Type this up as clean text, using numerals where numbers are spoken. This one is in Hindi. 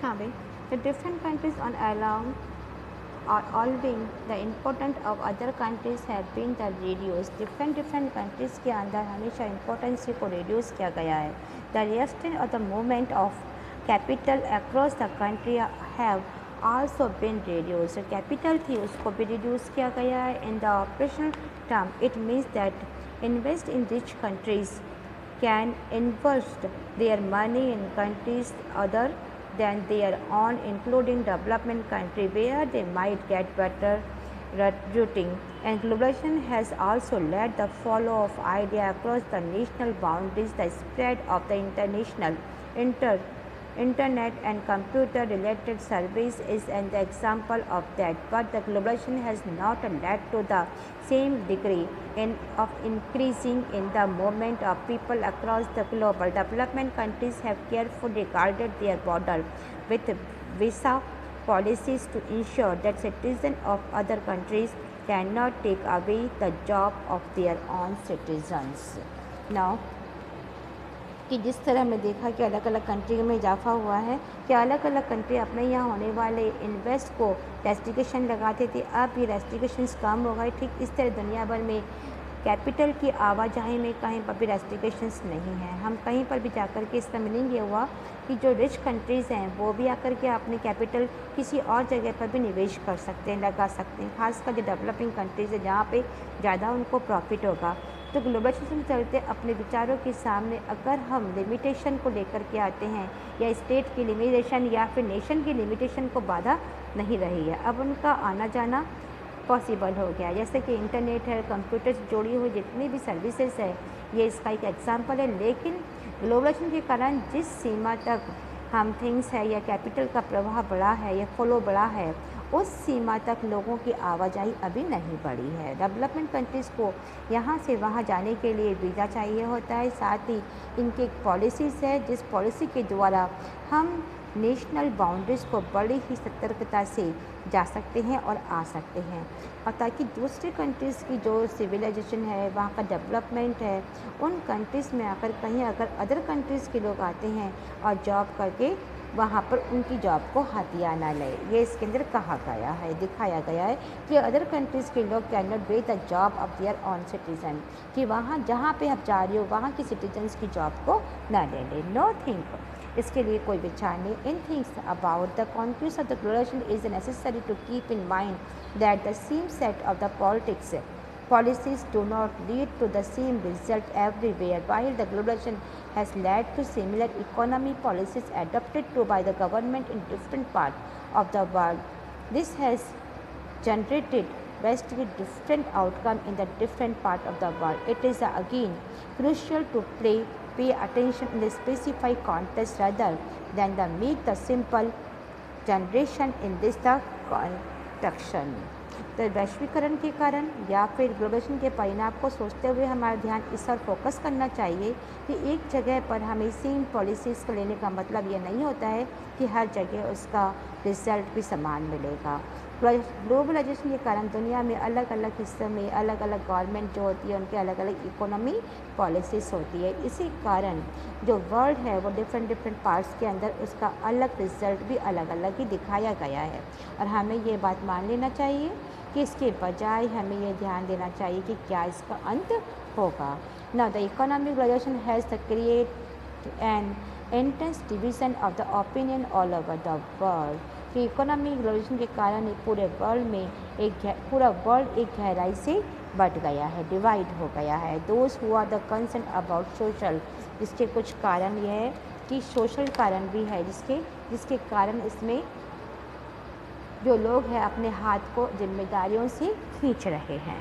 हाँ भाई, the different countries on along are alving the importance of other countries have been the reduced. different countries के अंदर हमेशा importance को reduce किया गया है. The reaction or the movement of capital across the country have also been reduced. capital थी उसको भी reduce किया गया है. In the operational term, it means that invest in rich countries can invest their money in countries other than their own, including development country where they might get better routing. And globalization has also led the flow of ideas across the national boundaries. The spread of the international internet and computer related service is an example of that, but the globalization has not led to the same degree of increasing in the movement of people across the globe. Development countries have carefully guarded their border with visa policies to ensure that citizens of other countries cannot take away the job of their own citizens. Now, कि जिस तरह हमने देखा कि अलग अलग कंट्री में इजाफा हुआ है कि अलग अलग कंट्री अपने यहाँ होने वाले इन्वेस्ट को रेस्ट्रिक्शन लगाते थे, अब ये रेस्ट्रिक्शंस कम हो गए. ठीक इस तरह दुनिया भर में कैपिटल की आवाजाही में कहीं पर भी रेस्ट्रिक्शंस नहीं हैं. हम कहीं पर भी जाकर के इसका मीनिंग ये हुआ कि जो रिच कंट्रीज़ हैं वो भी आकर के अपने कैपिटल किसी और जगह पर भी निवेश कर सकते हैं, लगा सकते हैं, खासकर जो डेवलपिंग कंट्रीज़ है जहाँ पे ज़्यादा उनको प्रॉफिट होगा. तो ग्लोबलाइजेशन के चलते अपने विचारों के सामने अगर हम लिमिटेशन को लेकर के आते हैं या स्टेट की लिमिटेशन या फिर नेशन की लिमिटेशन को बाधा नहीं रही है, अब उनका आना जाना पॉसिबल हो गया. जैसे कि इंटरनेट है, कंप्यूटर से जुड़ी हुई जितनी भी सर्विसेज है, ये इसका एक एग्जांपल है. लेकिन ग्लोबलाइजेशन के कारण जिस सीमा तक हम थिंग्स है या कैपिटल का प्रवाह बढ़ा है या फ्लो बढ़ा है, उस सीमा तक लोगों की आवाजाही अभी नहीं बढ़ी है. डेवलपमेंट कंट्रीज़ को यहाँ से वहाँ जाने के लिए वीज़ा चाहिए होता है. साथ ही इनकी एक पॉलिसीज़ है जिस पॉलिसी के द्वारा हम नेशनल बाउंड्रीज़ को बड़ी ही सतर्कता से जा सकते हैं और आ सकते हैं, और ताकि दूसरी कंट्रीज़ की जो सिविलाइजेशन है, वहाँ का डेवलपमेंट है, उन कंट्रीज़ में आकर कहीं अगर अदर कंट्रीज़ के लोग आते हैं और जॉब करके वहाँ पर उनकी जॉब को हथिया ना ले. ये इसके अंदर कहा गया है, दिखाया गया है कि अदर कंट्रीज़ के लोग can not wait the job of their own citizen, कि वहाँ जहाँ पे आप जा रही हो वहाँ की सिटीजन्स की जॉब को ना ले ले. नो थिंक, इसके लिए कोई विचार नहीं. In things about the conclusion of the globalization is necessary to keep in mind that the same set of the politics policies do not lead to the same result everywhere. While the globalization has led to similar economy policies adopted to by the government in different parts of the world, this has generated vastly different outcome in the different part of the world. It is again crucial to pay attention in the specific context rather than the make the simple generation in this the construction. तो वैश्वीकरण के कारण या फिर ग्लोबलाइजेशन के परिणाम को सोचते हुए हमारा ध्यान इस पर फोकस करना चाहिए कि एक जगह पर हमें सेम पॉलिसीज़ को लेने का मतलब ये नहीं होता है कि हर जगह उसका रिजल्ट भी समान मिलेगा. ग्लोबलाइजेशन के कारण दुनिया में अलग अलग हिस्सों में अलग अलग गवर्नमेंट जो होती है उनके अलग अलग इकोनॉमी पॉलिसीज़ होती है. इसी कारण जो वर्ल्ड है वो डिफरेंट पार्ट्स के अंदर उसका अलग रिजल्ट भी अलग अलग ही दिखाया गया है. और हमें ये बात मान लेना चाहिए कि इसके बजाय हमें ये ध्यान देना चाहिए कि क्या इसका अंत होगा. Now the economic globalization has the create an intense division of the opinion all over the world. कि इकोनॉमिक ग्लोबलाइजेशन के कारण पूरे वर्ल्ड में पूरा वर्ल्ड एक गहराई से बढ़ गया है, डिवाइड हो गया है. Those who are the concern about social, इसके कुछ कारण यह है कि सोशल कारण भी है जिसके कारण इसमें जो लोग हैं अपने हाथ को जिम्मेदारियों से खींच रहे हैं.